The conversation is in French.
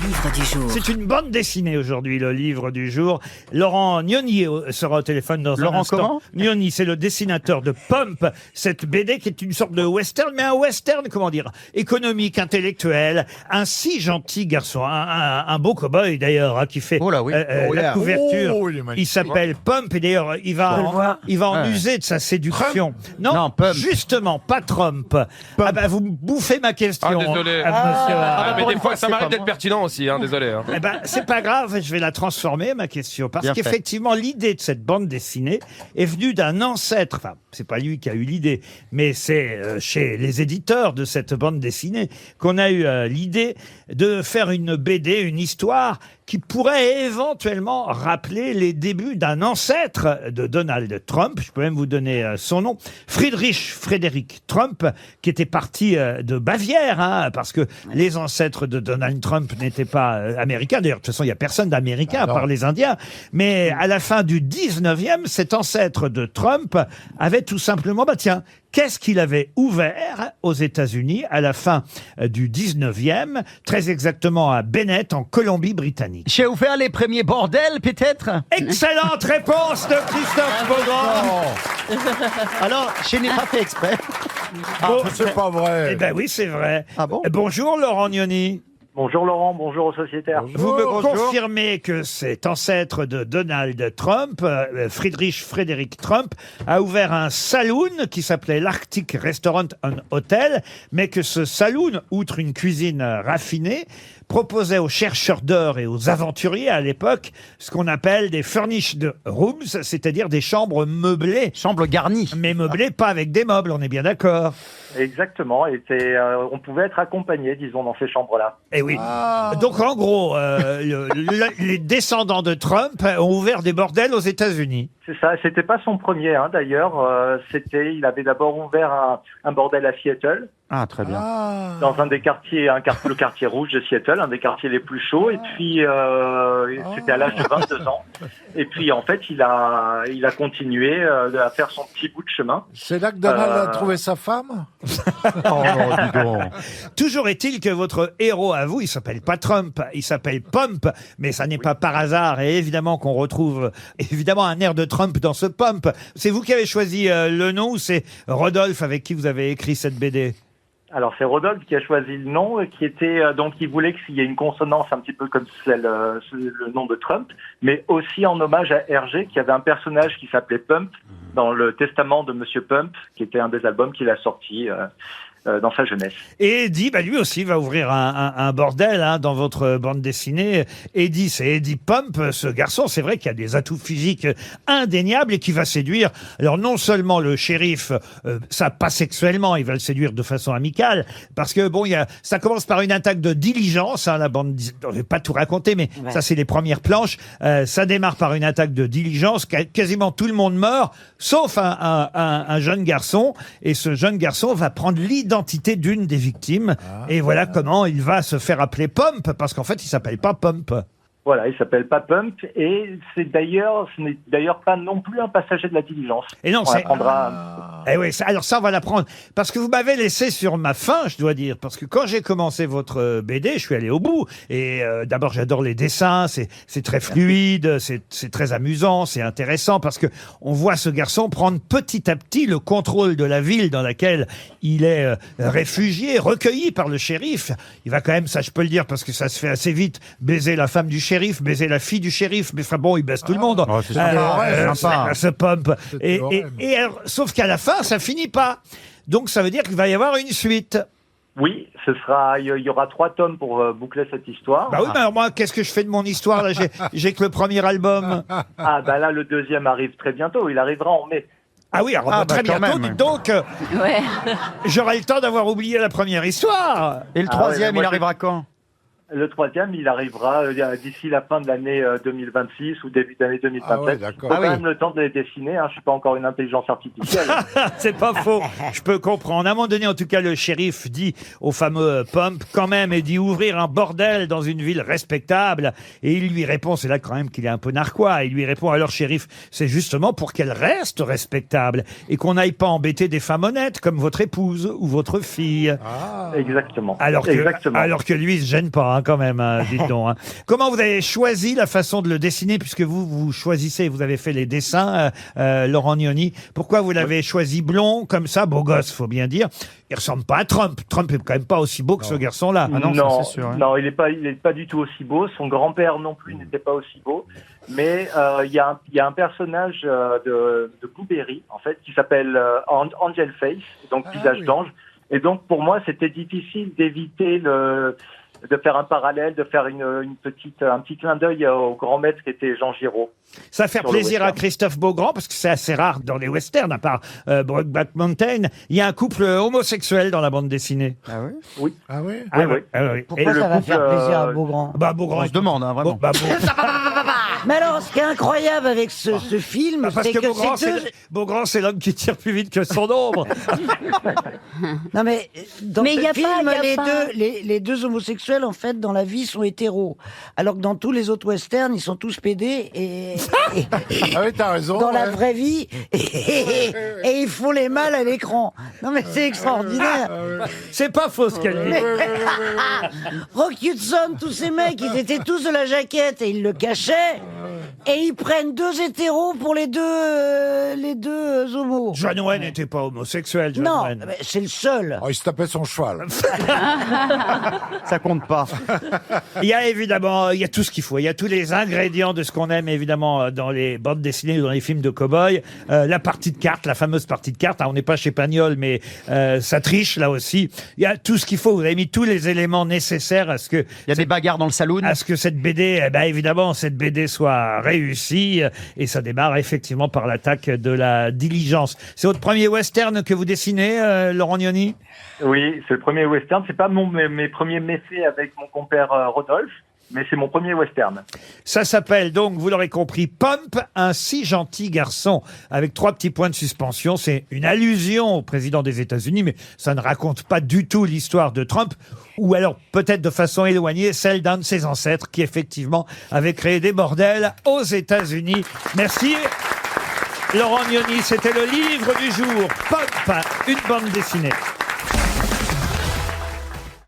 livre du jour. C'est une bande dessinée aujourd'hui, le livre du jour. Laurent Gnoni sera au téléphone dans un instant. Comment Gnoni, c'est le dessinateur de Pump, cette BD qui est une sorte de western, mais un western, comment dire, économique, intellectuel. Un si gentil garçon, un beau cow-boy d'ailleurs, hein, qui fait la couverture. Oh, il est magnifique. Il s'appelle Pump et d'ailleurs, il va en user de sa séduction. Non, Pump. Justement, pas Trump. Ah bah, vous bouffez ma question. Désolé. monsieur. Mais pour des une fois, fois, ça c'est m'arrive pas d'être moi. pertinent aussi, hein, désolé. Hein. Eh ben, c'est pas grave, je vais la transformer, ma question. Parce Bien fait. qu'effectivement, l'idée de cette bande dessinée est venue d'un ancêtre. Enfin, c'est pas lui qui a eu l'idée, mais c'est chez les éditeurs de cette bande dessinée qu'on a eu l'idée de faire une BD, une histoire qui pourrait éventuellement rappeler les débuts d'un ancêtre de Donald Trump. Je peux même vous donner son nom. Frédéric Trump, qui était parti de Bavière, hein, parce que les ancêtres de Donald Trump n'étaient pas américains. D'ailleurs, de toute façon, il n'y a personne d'américain à part les Indiens. Mais à la fin du 19e, cet ancêtre de Trump avait tout simplement, qu'est-ce qu'il avait ouvert aux États-Unis à la fin du 19e, très exactement à Bennett, en Colombie-Britannique? J'ai ouvert les premiers bordels, peut-être. Excellente réponse de Christophe Beaugrand. Alors, je n'ai pas fait exprès. Bon, C'est pas vrai. eh ben oui, c'est vrai. Ah bon Bonjour Laurent Gnoni. Bonjour Laurent, bonjour aux sociétaires. Vous me confirmez que cet ancêtre de Donald Trump, Frédéric Trump, a ouvert un saloon qui s'appelait l'Arctic Restaurant and Hotel, mais que ce saloon, outre une cuisine raffinée, proposait aux chercheurs d'or et aux aventuriers à l'époque ce qu'on appelle des furnished rooms, c'est-à-dire des chambres meublées. Chambre garnie. Mais meublées pas avec des meubles, on est bien d'accord. Exactement, et on pouvait être accompagné, disons, dans ces chambres-là. Eh oui. Donc en gros, les descendants de Trump ont ouvert des bordels aux États-Unis. C'est ça, c'était pas son premier d'ailleurs, il avait d'abord ouvert un bordel à Seattle, Ah, très bien. dans un des quartiers, le quartier rouge de Seattle, un des quartiers les plus chauds, et puis c'était à l'âge de 22 ans. Et puis en fait, il a continué à faire son petit bout de chemin. C'est là que Donald a trouvé sa femme? Oh, dis donc. Toujours est-il que votre héros à vous, il s'appelle pas Trump, il s'appelle Pump, mais ça n'est pas par hasard, et évidemment qu'on retrouve évidemment un air de Trump dans ce Pump. C'est vous qui avez choisi le nom ou c'est Rodolphe avec qui vous avez écrit cette BD? Alors c'est Rodolphe qui a choisi le nom, qui était donc il voulait qu'il y ait une consonance un petit peu comme celle le nom de Trump, mais aussi en hommage à Hergé, qui avait un personnage qui s'appelait Pump dans le Testament de Monsieur Pump, qui était un des albums qu'il a sorti dans sa jeunesse. Et Eddie, lui aussi va ouvrir un bordel dans votre bande dessinée. Eddie, c'est Eddie Pump, ce garçon, c'est vrai qu'il a des atouts physiques indéniables et qui va séduire, alors non seulement le shérif, ça pas sexuellement, il va le séduire de façon amicale, parce que ça commence par une attaque de diligence, la bande, je vais pas tout raconter, mais ça c'est les premières planches, ça démarre par une attaque de diligence, quasiment tout le monde meurt, sauf un jeune garçon, et ce jeune garçon va prendre l'identité d'une des victimes. Et voilà comment il va se faire appeler Pump, parce qu'en fait, il s'appelle pas Pump. Voilà, il s'appelle pas Pump, et ce n'est d'ailleurs pas non plus un passager de la diligence. Et non, On c'est... apprendra. Eh oui, alors ça, on va l'apprendre. Parce que vous m'avez laissé sur ma faim, je dois dire. Parce que quand j'ai commencé votre BD, je suis allé au bout. Et d'abord, j'adore les dessins. C'est très fluide, c'est très amusant, c'est intéressant. Parce que on voit ce garçon prendre petit à petit le contrôle de la ville dans laquelle il est réfugié, recueilli par le shérif. Il va quand même, ça je peux le dire, parce que ça se fait assez vite, baiser la femme du shérif, baiser la fille du shérif. Mais enfin bon, il baise tout le monde. Oh, c'est sympa. Ce Pump. Et alors, sauf qu'à la fin, ça finit pas. Donc ça veut dire qu'il va y avoir une suite. Oui, il y aura 3 tomes pour boucler cette histoire. Bah oui, mais alors moi, qu'est-ce que je fais de mon histoire là? J'ai que le premier album. Ah bah là, le deuxième arrive très bientôt. Il arrivera en mai. Ah oui, alors très quand bientôt, même. dites donc, Ouais. j'aurai le temps d'avoir oublié la première histoire. Et le Ah troisième, ouais, moi, il arrivera quand? Le troisième, il arrivera d'ici la fin de l'année 2026 ou début d'année 2027. Ah ouais, d'accord. Faut Ah quand oui. même le temps de les dessiner. Je suis pas encore une intelligence artificielle. C'est pas faux, je peux comprendre. À un moment donné, en tout cas, le shérif dit au fameux Pump, quand même, et dit ouvrir un bordel dans une ville respectable. Et il lui répond, c'est là quand même qu'il est un peu narquois, il lui répond, alors shérif, c'est justement pour qu'elle reste respectable et qu'on n'aille pas embêter des femmes honnêtes comme votre épouse ou votre fille. Exactement. Alors que lui, il se gêne pas, hein, quand même, dites donc. Hein. Comment vous avez choisi la façon de le dessiner, puisque vous choisissez, vous avez fait les dessins, Laurent Gnoni. Pourquoi vous l'avez choisi blond, comme ça, beau gosse, faut bien dire. Il ressemble pas à Trump. Trump est quand même pas aussi beau que ce garçon-là. Ah non, ça, c'est sûr, hein. Non, il est pas du tout aussi beau. Son grand-père non plus n'était pas aussi beau. Mais il y a un personnage de Blueberry, en fait, qui s'appelle Angel Face, donc visage d'ange. Et donc pour moi, c'était difficile d'éviter de faire un parallèle, de faire un petit clin d'œil au grand maître qui était Jean Giraud. Ça va faire plaisir à Christophe Beaugrand, parce que c'est assez rare dans les westerns, à part Brokeback Mountain. Il y a un couple homosexuel dans la bande dessinée. Ah oui? Oui. Ah oui? Ah oui. Ah oui. Pourquoi ça va faire plaisir à Beaugrand? Bah, Beaugrand. On se demande, hein, vraiment. Mais alors, ce qui est incroyable avec ce film, Parce c'est que que Beaugrand, c'est deux... Beaugrand, c'est l'homme qui tire plus vite que son ombre. Non mais dans Mais ce y a film, pas- y a pas- les deux homosexuels en fait dans la vie sont hétéros, alors que dans tous les autres westerns ils sont tous pédés et Ah oui, t'as raison. dans la ouais. vraie vie et ils font les mâles à l'écran. Non mais c'est extraordinaire. C'est pas faux ce qu'elle dit. Rock Hudson, tous ces mecs, ils étaient tous de la jaquette et ils le cachaient. Et ils prennent deux hétéros pour les deux homos. John Wayne n'était pas homosexuel, John Non, Wayne. mais c'est le seul. Oh, il se tapait son cheval. Ça compte pas. Il y a évidemment, il y a tout ce qu'il faut. Il y a tous les ingrédients de ce qu'on aime évidemment dans les bandes dessinées ou dans les films de cow-boys. La partie de cartes, la fameuse partie de cartes. Alors, on n'est pas chez Pagnol, mais ça triche là aussi. Il y a tout ce qu'il faut. Vous avez mis tous les éléments nécessaires à ce que Il y a des bagarres dans le saloon. à ce que cette BD, eh ben évidemment, cette BD soit réussie. Et ça démarre effectivement par l'attaque de la diligence. C'est votre premier western que vous dessinez, Laurent Gnoni? Oui, c'est le premier western. C'est pas mes premiers méfaits avec mon compère Rodolphe, mais c'est mon premier western. Ça s'appelle donc, vous l'aurez compris, Pump, un si gentil garçon, avec 3 petits points de suspension. C'est une allusion au président des États-Unis, mais ça ne raconte pas du tout l'histoire de Trump, ou alors peut-être de façon éloignée, celle d'un de ses ancêtres qui effectivement avait créé des bordels aux États-Unis. Merci. Laurent Gnoni, c'était le livre du jour, Pump, une bande dessinée.